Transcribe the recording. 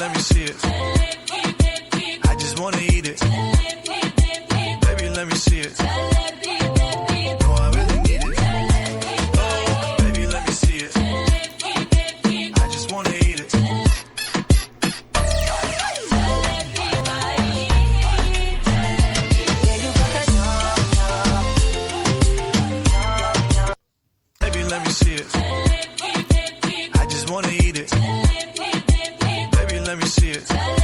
let me see it. I just wanna eat it. Baby, let me see it. Oh, I really need it. Oh, baby, let me see it. I just wanna eat it. Baby, let me see it. I just wanna eat it. Baby, let me see it.